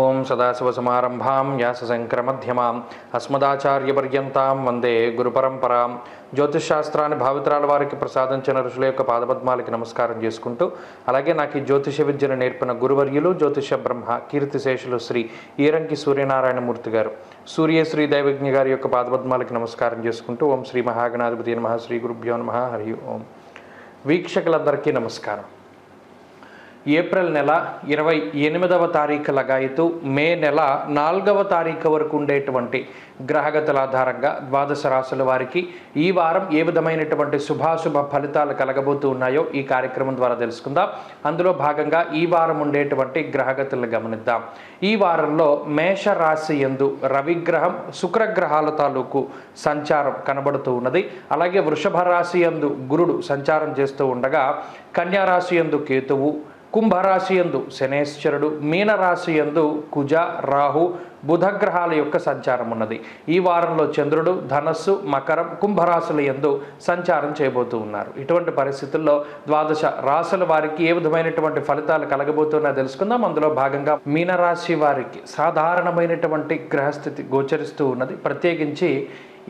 ఓం సదాశివసమారంభాం వ్యాసశంకరమధ్యమాం అస్మదాచార్యపర్యంతాం వందే గురుపరంపరాం. జ్యోతిషశాస్త్రాన్ని భావితరాల వారికి ప్రసాదించిన ఋషుల యొక్క పాదపద్మాలకి నమస్కారం చేసుకుంటూ, అలాగే నాకు ఈ జ్యోతిష విద్యను నేర్పిన గురువర్యులు జ్యోతిష బ్రహ్మ కీర్తిశేషులు శ్రీ ఈరంకి సూర్యనారాయణమూర్తి గారు, సూర్యశ్రీ దైవజ్ఞ గారి యొక్క పాదపద్మాలకి నమస్కారం చేసుకుంటూ, ఓం శ్రీ మహాగణాధిపతి నమః, శ్రీ గురుభ్యో నమః, హరి ఓం. వీక్షకులందరికీ నమస్కారం. ఏప్రిల్ నెల 28వ తారీఖు లగాయతు మే నెల 4వ తారీఖు వరకు ఉండేటువంటి గ్రహగతుల ఆధారంగా ద్వాదశ రాశుల వారికి ఈ వారం ఏ విధమైనటువంటి శుభాశుభ ఫలితాలు కలగబోతూ ఉన్నాయో ఈ కార్యక్రమం ద్వారా తెలుసుకుందాం. అందులో భాగంగా ఈ వారం ఉండేటువంటి గ్రహగతులను గమనిద్దాం. ఈ వారంలో మేషరాశి యందు రవిగ్రహం శుక్రగ్రహాల తాలూకు సంచారం కనబడుతూ ఉన్నది. అలాగే వృషభ రాశి యందు గురుడు సంచారం చేస్తూ ఉండగా, కన్యారాశి యందు కేతువు, కుంభరాశి యందు శనేశ్వరుడు, మీనరాశి యందు కుజ, రాహు, బుధగ్రహాల యొక్క సంచారం ఉన్నది. ఈ వారంలో చంద్రుడు ధనస్సు, మకరం, కుంభరాశుల యందు సంచారం చేయబోతూ ఉన్నారు. ఇటువంటి పరిస్థితుల్లో ద్వాదశ రాశుల వారికి ఏ విధమైనటువంటి ఫలితాలు కలగబోతున్నా తెలుసుకుందాం. అందులో భాగంగా మీనరాశి వారికి సాధారణమైనటువంటి గ్రహస్థితి గోచరిస్తూ ఉన్నది. ప్రత్యేకించి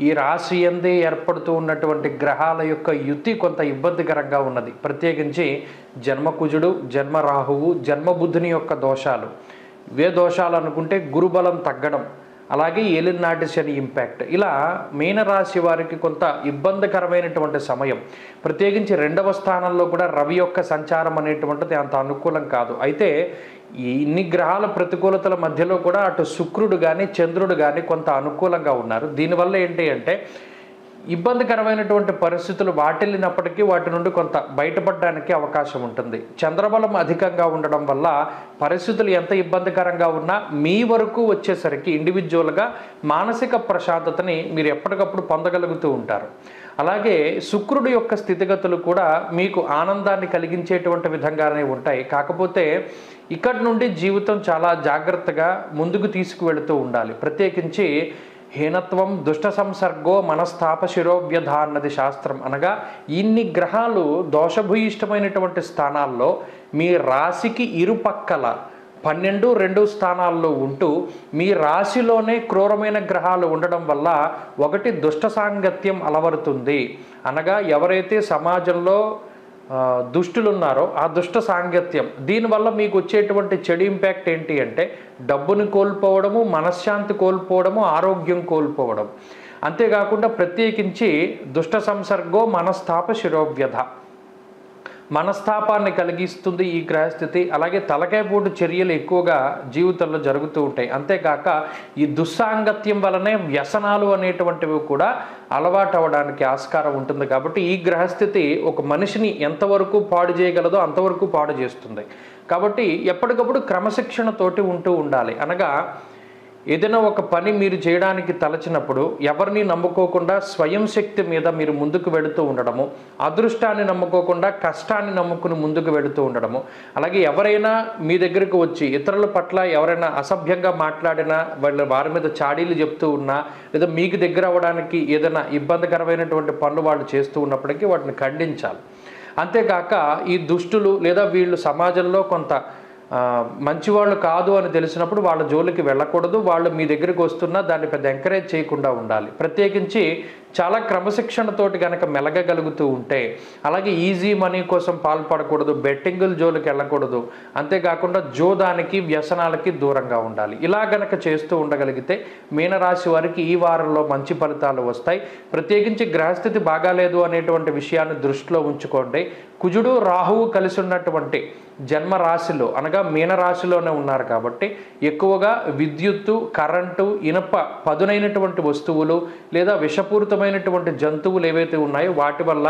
ఈ రాశి యందే ఏర్పడుతూ ఉన్నటువంటి గ్రహాల యొక్క యుతి కొంత ఇబ్బందికరంగా ఉన్నది. ప్రత్యేకించి జన్మకుజుడు, జన్మరాహువు, జన్మబుద్ధుని యొక్క దోషాలు, ఇవే దోషాలు అనుకుంటే గురుబలం తగ్గడం, అలాగే ఏలినాటి శని ఇంపాక్ట్, ఇలా మీనరాశి వారికి కొంత ఇబ్బందికరమైనటువంటి సమయం. ప్రత్యేకించి 2వ స్థానంలో కూడా రవి యొక్క సంచారం అనేటువంటిది అంత అనుకూలం కాదు. అయితే ఇన్ని గ్రహాల ప్రతికూలతల మధ్యలో కూడా అటు శుక్రుడు కానీ చంద్రుడు కానీ కొంత అనుకూలంగా ఉన్నారు. దీనివల్ల ఏంటి అంటే ఇబ్బందికరమైనటువంటి పరిస్థితులు వాటిల్లినప్పటికీ వాటి నుండి కొంత బయటపడడానికి అవకాశం ఉంటుంది. చంద్రబలం అధికంగా ఉండడం వల్ల పరిస్థితులు ఎంత ఇబ్బందికరంగా ఉన్నా మీ వరకు వచ్చేసరికి ఇండివిజువల్గా మానసిక ప్రశాంతతని మీరు ఎప్పటికప్పుడు పొందగలుగుతూ ఉంటారు. అలాగే శుక్రుడు యొక్క స్థితిగతులు కూడా మీకు ఆనందాన్ని కలిగించేటువంటి విధంగానే ఉంటాయి. కాకపోతే ఇక్కడి నుండి జీవితం చాలా జాగ్రత్తగా ముందుకు తీసుకువెళుతూ ఉండాలి. ప్రత్యేకించి హీనత్వం దుష్ట సంసర్గో మనస్తాప శిరోవ్యధ అన్నది శాస్త్రం. అనగా ఇన్ని గ్రహాలు దోషభూయిష్టమైనటువంటి స్థానాల్లో మీ రాశికి ఇరుపక్కల 12, 2 స్థానాల్లో ఉంటూ మీ రాశిలోనే క్రూరమైన గ్రహాలు ఉండడం వల్ల ఒకటి దుష్ట సాంగత్యం అలవరుతుంది. అనగా ఎవరైతే సమాజంలో దుష్టులు ఉన్నారో ఆ దుష్ట సాంగత్యం, దీనివల్ల మీకు వచ్చేటువంటి చెడు ఇంపాక్ట్ ఏంటి అంటే డబ్బుని కోల్పోవడము, మనశ్శాంతి కోల్పోవడము, ఆరోగ్యం కోల్పోవడం. అంతేకాకుండా ప్రత్యేకించి దుష్ట సంసర్గో మనస్తాప శిరోవ్యధ, మనస్తాపాన్ని కలిగిస్తుంది ఈ గ్రహస్థితి. అలాగే తలకాయపోటు చర్యలు ఎక్కువగా జీవితంలో జరుగుతూ ఉంటాయి. అంతేకాక ఈ దుస్సాంగత్యం వలనే వ్యసనాలు అనేటువంటివి కూడా అలవాటు అవ్వడానికి ఆస్కారం ఉంటుంది. కాబట్టి ఈ గ్రహస్థితి ఒక మనిషిని ఎంతవరకు పాడు చేయగలదో అంతవరకు పాడు చేస్తుంది. కాబట్టి ఎప్పటికప్పుడు క్రమశిక్షణతోటి ఉంటూ ఉండాలి. అనగా ఏదైనా ఒక పని మీరు చేయడానికి తలచినప్పుడు ఎవరిని నమ్ముకోకుండా స్వయం శక్తి మీద మీరు ముందుకు వెళుతూ ఉండడము, అదృష్టాన్ని నమ్ముకోకుండా కష్టాన్ని నమ్ముకుని ముందుకు వెళుతూ ఉండడము, అలాగే ఎవరైనా మీ దగ్గరకు వచ్చి ఇతరుల పట్ల ఎవరైనా అసభ్యంగా మాట్లాడినా, వారి మీద చాడీలు చెప్తూ ఉన్నా, లేదా మీకు దగ్గర అవ్వడానికి ఏదైనా ఇబ్బందికరమైనటువంటి పనులు వాళ్ళు చేస్తూ ఉన్నప్పటికీ వాటిని ఖండించాలి. అంతేకాక ఈ దుష్టులు లేదా వీళ్ళు సమాజంలో కొంత మంచివాళ్ళు కాదు అని తెలిసినప్పుడు వాళ్ళ జోలికి వెళ్ళకూడదు. వాళ్ళు మీ దగ్గరికి వస్తున్నా దాన్ని పెద్ద ఎంకరేజ్ చేయకుండా ఉండాలి. ప్రత్యేకించి చాలా క్రమశిక్షణతోటి కనుక మెలగగలుగుతూ ఉంటే, అలాగే ఈజీ మనీ కోసం పాల్పడకూడదు, బెట్టింగుల జోలికి వెళ్ళకూడదు, అంతేకాకుండా జోదానికి వ్యసనాలకి దూరంగా ఉండాలి. ఇలా గనక చేస్తూ ఉండగలిగితే మీనరాశి వారికి ఈ వారంలో మంచి ఫలితాలు వస్తాయి. ప్రత్యేకించి గ్రహస్థితి బాగాలేదు అనేటువంటి విషయాన్ని దృష్టిలో ఉంచుకోండి. కుజుడు రాహువు కలిసి ఉన్నటువంటి జన్మరాశిలో అనగా మీనరాశిలోనే ఉన్నారు కాబట్టి ఎక్కువగా విద్యుత్తు, కరెంటు, ఇనప పదునైనటువంటి వస్తువులు లేదా విషపూరితమైనటువంటి జంతువులు ఏవైతే ఉన్నాయో వాటి వల్ల,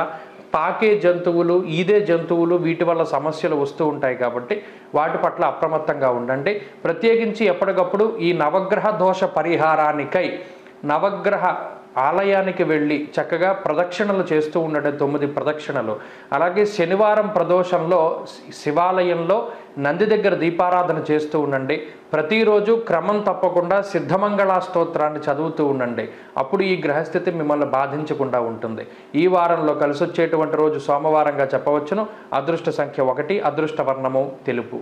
పాకే జంతువులు, ఈదే జంతువులు, వీటి వల్ల సమస్యలు వస్తూ ఉంటాయి. కాబట్టి వాటి పట్ల అప్రమత్తంగా ఉండండి. ప్రత్యేకించి ఎప్పటికప్పుడు ఈ నవగ్రహ దోష పరిహారానికై నవగ్రహ ఆలయానికి వెళ్ళి చక్కగా ప్రదక్షిణలు చేస్తూ ఉండండి, 9 ప్రదక్షిణలు. అలాగే శనివారం ప్రదోషంలో శివాలయంలో నంది దగ్గర దీపారాధన చేస్తూ ఉండండి. ప్రతిరోజు క్రమం తప్పకుండా సిద్ధమంగళ స్తోత్రాన్ని చదువుతూ ఉండండి. అప్పుడు ఈ గ్రహస్థితి మిమ్మల్ని బాధించకుండా ఉంటుంది. ఈ వారంలో కలిసి వచ్చేటువంటి రోజు సోమవారంగా చెప్పవచ్చును. అదృష్ట సంఖ్య 1, అదృష్ట వర్ణము తెలుపు.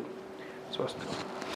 స్వస్తి.